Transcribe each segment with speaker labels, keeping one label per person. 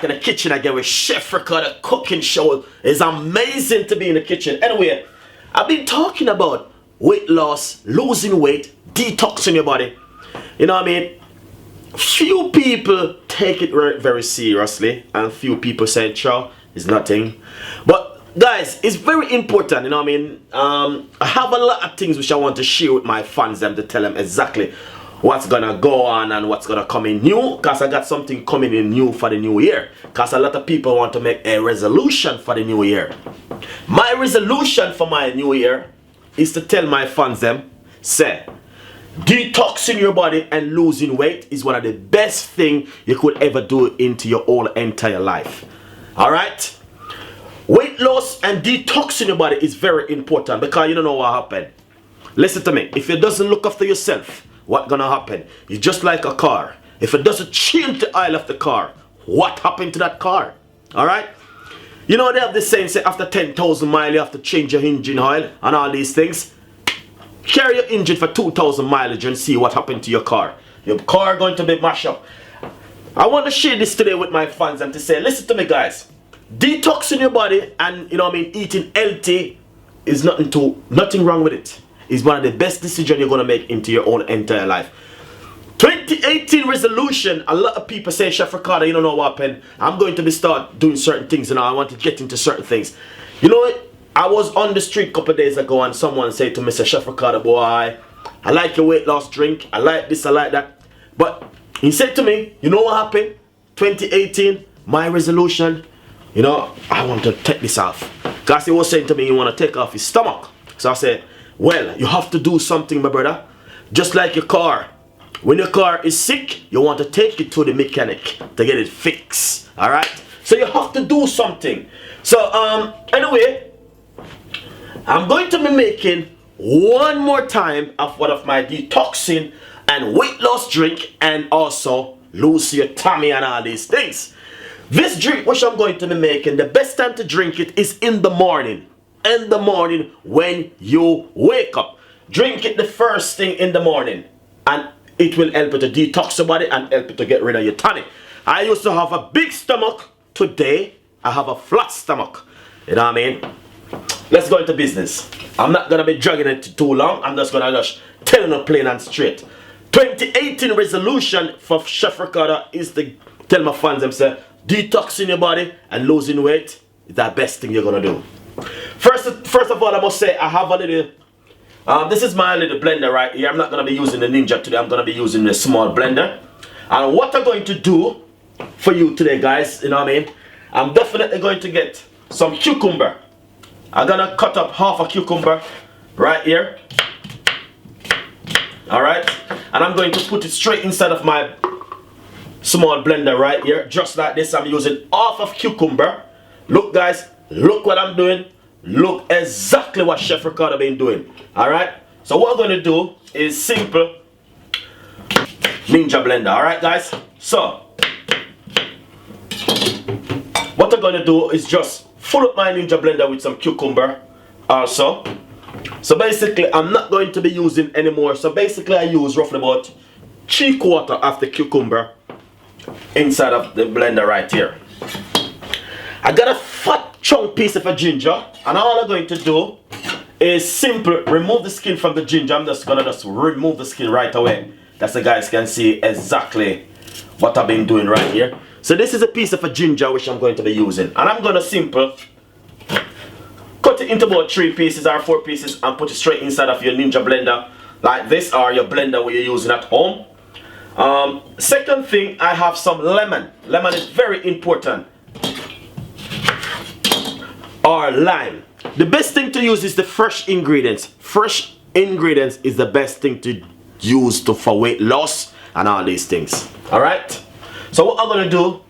Speaker 1: back in the kitchen again with Chef Ricardo cooking show. It's amazing to be in the kitchen. Anyway, I've been talking about weight loss, losing weight, detoxing your body. You know what I mean? Few people take it very, very seriously, and few people say, "Chow, it's nothing." But guys, it's very important. You know what I mean? I have a lot of things which I want to share with my fans, them to tell them exactly what's gonna go on and what's gonna come in new, because I got something coming in new for the new year, because a lot of people want to make a resolution for the new year. My resolution for my new year is to tell my fans them, say, detoxing your body and losing weight is one of the best things you could ever do into your whole entire life. Alright? Weight loss and detoxing your body is very important, because you don't know what happened. Listen to me, if it doesn't look after yourself, what's gonna happen? It's just like a car. If it doesn't change the oil of the car, what happened to that car? Alright? You know they have this saying, say after 10,000 miles you have to change your engine oil and all these things. Carry your engine for 2,000 mileage and see what happened to your car. Your car going to be mashed up. I want to share this today with my fans and to say, listen to me guys. Detoxing your body and you know what I mean, eating healthy is nothing wrong with it. It's one of the best decisions you're going to make into your own entire life. 2018 resolution, a lot of people say, Chef Ricardo, you don't know what happened. I'm going to start doing certain things and I want to get into certain things. You know what? I was on the street a couple of days ago and someone said to me, say, Chef Ricardo, boy, I like your weight loss drink. I like this, I like that. But he said to me, you know what happened? 2018, my resolution, you know, I want to take this off. Because he was saying to me, you want to take off his stomach. So I said, well, you have to do something, my brother. Just like your car. When your car is sick, you want to take it to the mechanic to get it fixed. Alright? So you have to do something. So, anyway, I'm going to be making one more time of one of my detoxing and weight loss drink, and also lose your tummy and all these things. This drink which I'm going to be making, the best time to drink it is in the morning. In the morning when you wake up. Drink it the first thing in the morning, and it will help you to detox your body and help you to get rid of your tummy. I used to have a big stomach. Today I have a flat stomach. You know what I mean? Let's go into business. I'm not gonna be dragging it too long. I'm just gonna tell you plain and straight. 2018 resolution for Chef Ricardo is to tell my fans them, say, detoxing your body and losing weight is the best thing you're gonna do. First of all, I must say I have a little, this is my little blender right here. I'm not going to be using the Ninja today. I'm going to be using the small blender. And what I'm going to do for you today, guys, you know what I mean? I'm definitely going to get some cucumber. I'm going to cut up half a cucumber right here. Alright? And I'm going to put it straight inside of my small blender right here. Just like this, I'm using half of cucumber. Look, guys. Look what I'm doing. Look exactly what Chef Ricardo been doing. Alright? So what I'm going to do is simple Ninja blender. Alright guys? So what I'm going to do is just fill up my Ninja blender with some cucumber also. So basically I'm not going to be using anymore. So basically I use roughly about 3/4 of the cucumber inside of the blender right here. I got a fat chunk piece of a ginger, and all I'm going to do is simply remove the skin from the ginger. I'm just gonna remove the skin right away. That's so guys can see exactly what I've been doing right here. So this is a piece of a ginger which I'm going to be using, and I'm gonna simply cut it into about 3 pieces or 4 pieces and put it straight inside of your Ninja blender like this, or your blender where you're using at home. Second thing, I have some lemon. Lemon is very important. Or lime. The best thing to use is the fresh ingredients. Fresh ingredients is the best thing to use for weight loss and all these things. Alright? So what I'm going to do,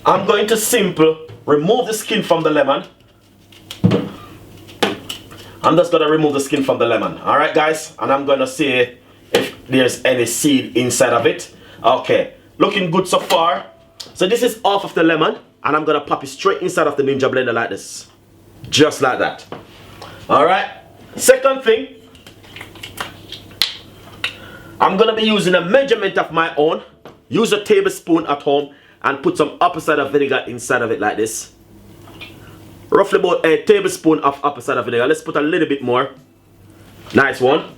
Speaker 1: I'm going to simply remove the skin from the lemon. I'm just going to remove the skin from the lemon. Alright guys? And I'm going to see if there's any seed inside of it. Okay. Looking good so far. So this is half of the lemon. And I'm going to pop it straight inside of the Ninja blender like this. Just like that. Alright. Second thing, I'm going to be using a measurement of my own. Use a tablespoon at home and put some apple cider vinegar inside of it like this. Roughly about a tablespoon of apple cider vinegar. Let's put a little bit more. Nice one.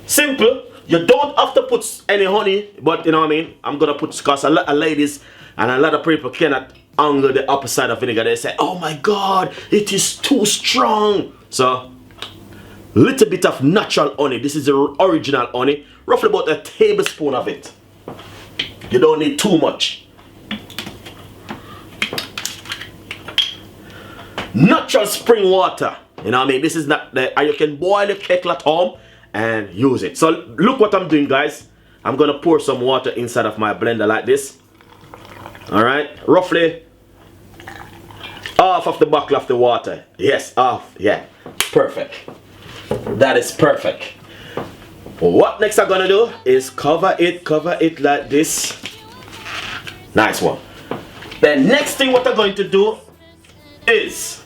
Speaker 1: Simple. You don't have to put any honey, but you know what I mean. I'm gonna put, because a lot of ladies and a lot of people cannot handle the apple cider vinegar. They say, "Oh my God, it is too strong." So, little bit of natural honey. This is the original honey. Roughly about a tablespoon of it. You don't need too much. Natural spring water. You know what I mean? This is not the, and you can boil the kettle at home and use it. So look what I'm doing, guys. I'm gonna pour some water inside of my blender like this. Alright, roughly half of the bottle of the water. Yes, half. Yeah, perfect. That is perfect. What next I'm gonna do is cover it like this. Nice one. The next thing what I'm going to do is,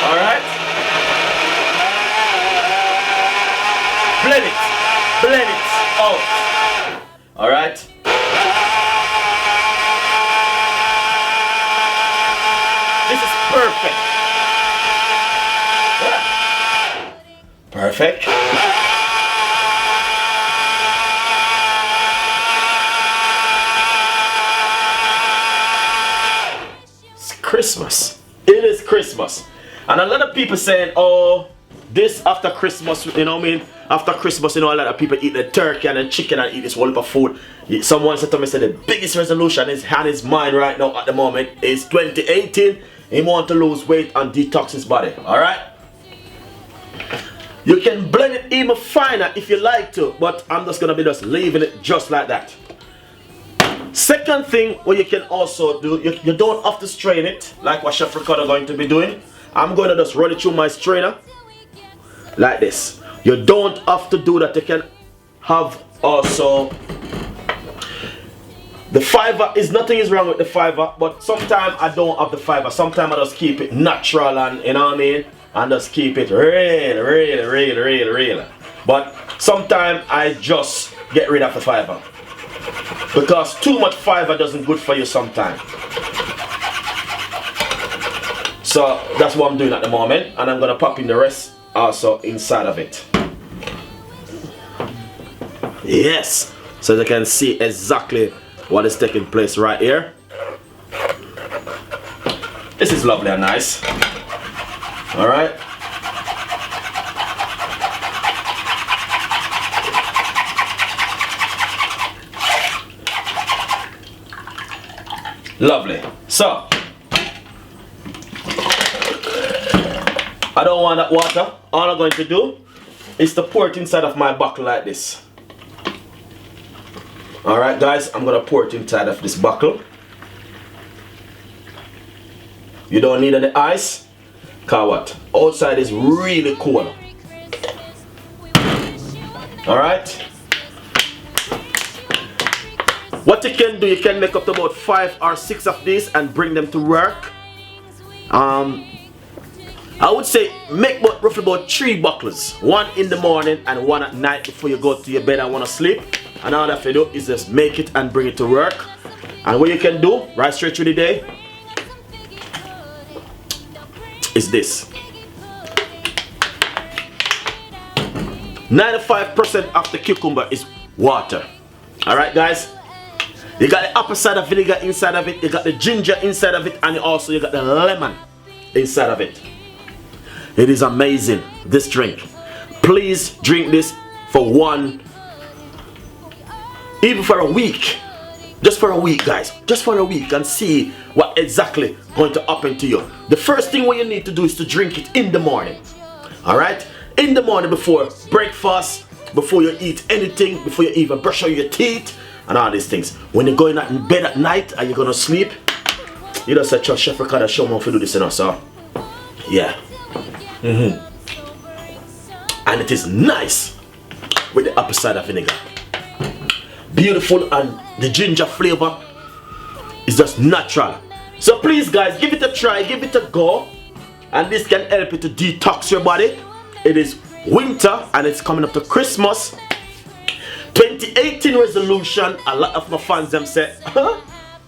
Speaker 1: alright, blend it out. Alright. This is perfect. Yeah. Perfect. It's Christmas. It is Christmas. And a lot of people saying, "Oh, this after Christmas," you know what I mean? After Christmas, you know, a lot of people eat the turkey and the chicken and eat this whole heap of food. Someone said to me, the biggest resolution is on his mind right now at the moment is 2018. He want to lose weight and detox his body. Alright? You can blend it even finer if you like to, but I'm just gonna be just leaving it just like that. Second thing what you can also do, you don't have to strain it like what Chef Ricardo going to be doing. I'm going to just run it through my strainer like this. You don't have to do that. You can have also the fiber. Nothing is wrong with the fiber, but sometimes I don't have the fiber. Sometimes I just keep it natural and, you know what I mean, and just keep it real. But sometimes I just get rid of the fiber, because too much fiber doesn't good for you sometimes. So that's what I'm doing at the moment, and I'm gonna pop in the rest also inside of it. Yes, so you can see exactly what is taking place right here. This is lovely and nice. All right. Lovely. So I don't want that water. All I'm going to do is to pour it inside of my buckle like this. Alright guys, I'm going to pour it inside of this buckle. You don't need any ice, because what? Outside is really cool. Alright. What you can do, you can make up to about 5 or 6 of these and bring them to work. I would say make roughly about 3 buckles. 1 in the morning and 1 at night before you go to your bed and want to sleep. And all that you do is just make it and bring it to work. And what you can do right straight through the day is this. 95% of the cucumber is water. Alright guys? You got the apple cider vinegar inside of it, you got the ginger inside of it, and also you got the lemon inside of it. It is amazing, this drink. Please drink this for even for a week. Just for a week, guys. Just for a week, and see what exactly going to happen to you. The first thing what you need to do is to drink it in the morning. Alright? In the morning before breakfast, before you eat anything, before you even brush out your teeth, and all these things. When you're going in bed at night and you're going to sleep, you just say, Chef Ricardo, show me how to do this, you know, so. Yeah. And it is nice with the apple cider vinegar. Beautiful, and the ginger flavor is just natural. So please guys, give it a try, give it a go, and this can help you to detox your body. It is winter and it's coming up to Christmas. 2018 resolution, a lot of my fans them say,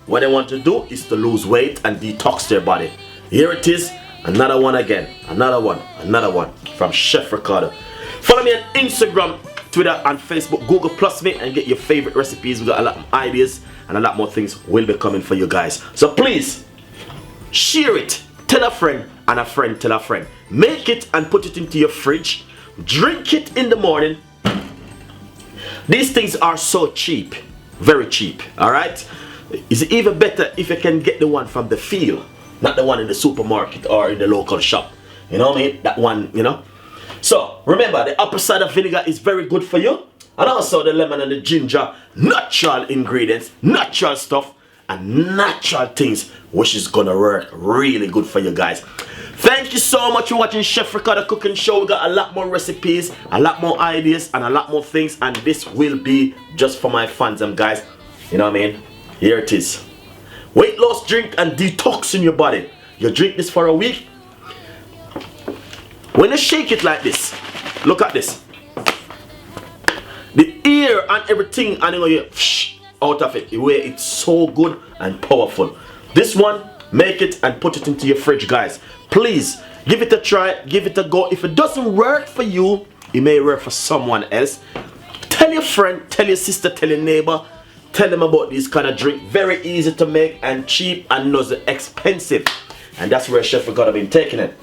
Speaker 1: what they want to do is to lose weight and detox their body. Here it is, another one again, another one from Chef Ricardo. Follow me on Instagram, Twitter and Facebook. Google plus me and get your favorite recipes. We got a lot of ideas and a lot more things will be coming for you guys. So please, share it, tell a friend and a friend tell a friend. Make it and put it into your fridge. Drink it in the morning. These things are so cheap, very cheap, alright? It's even better if you can get the one from the field, not the one in the supermarket or in the local shop. You know what I mean? That one, you know? So, remember, the apple cider vinegar is very good for you. And also the lemon and the ginger, natural ingredients, natural stuff, and natural things, which is gonna work really good for you guys. Thank you so much for watching Chef Ricardo Cooking Show. We got a lot more recipes, a lot more ideas, and a lot more things. And this will be just for my fans, guys. You know what I mean? Here it is. Weight loss drink and detox in your body. You drink this for a week. When you shake it like this, look at this. The air and everything, and you know, you out of it. The way it's so good and powerful. This one, make it and put it into your fridge, guys. Please give it a try, give it a go. If it doesn't work for you, it may work for someone else. Tell your friend, tell your sister, tell your neighbor, tell them about this kind of drink. Very easy to make and cheap and not expensive. And that's where Chef Ricardo been taking it.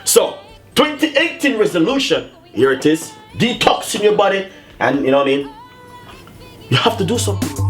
Speaker 1: So 2018 resolution, here it is. Detoxing your body, and you know what I mean? You have to do something.